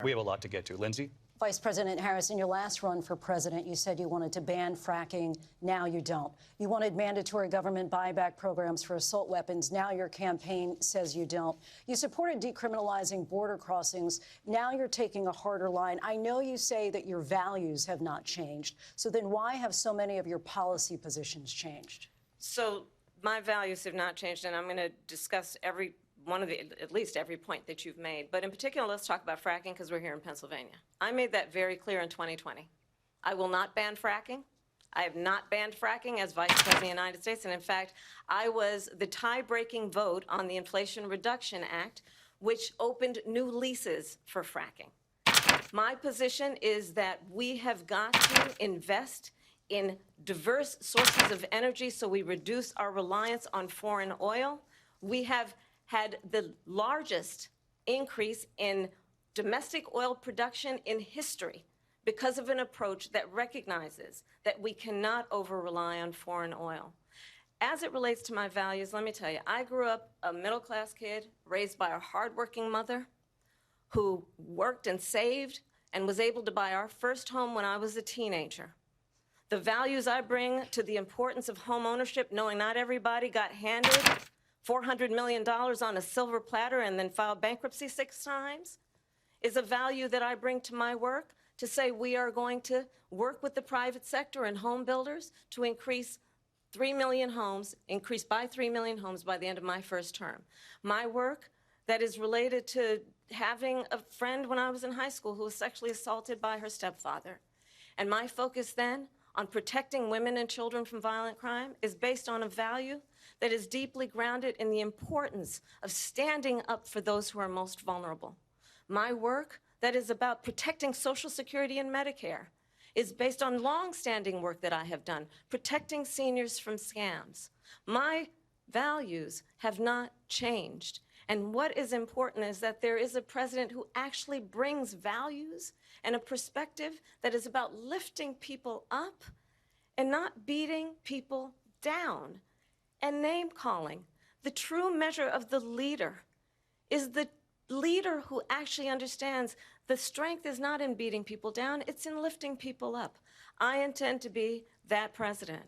We have a lot to get to. Lindsay? Vice President Harris, in your last run for president, you said you wanted to ban fracking. Now you don't. You wanted mandatory government buyback programs for assault weapons. Now your campaign says you don't. You supported decriminalizing border crossings. Now you're taking a harder line. I know you say that your values have not changed. So then why have so many of your policy positions changed? So my values have not changed, and I'm going to discuss at least every point that you've made. But in particular, let's talk about fracking because we're here in Pennsylvania. I made that very clear in 2020. I will not ban fracking. I have not banned fracking as Vice President of the United States. And in fact, I was the tie-breaking vote on the Inflation Reduction Act, which opened new leases for fracking. My position is that we have got to invest in diverse sources of energy so we reduce our reliance on foreign oil. We have had the largest increase in domestic oil production in history because of an approach that recognizes that we cannot over-rely on foreign oil. As it relates to my values, let me tell you, I grew up a middle-class kid raised by a hardworking mother who worked and saved and was able to buy our first home when I was a teenager. The values I bring to the importance of home ownership, knowing not everybody got handed $400 million on a silver platter and then filed bankruptcy 6 times, is a value that I bring to my work to say we are going to work with the private sector and home builders to increase 3 million homes, increase by 3 million homes by the end of my first term. My work that is related to having a friend when I was in high school who was sexually assaulted by her stepfather. And my focus then on protecting women and children from violent crime is based on a value that is deeply grounded in the importance of standing up for those who are most vulnerable. My work that is about protecting Social Security and Medicare is based on long-standing work that I have done, protecting seniors from scams. My values have not changed. And what is important is that there is a president who actually brings values and a perspective that is about lifting people up and not beating people down and name-calling. The true measure of the leader is the leader who actually understands the strength is not in beating people down, it's in lifting people up. I intend to be that president.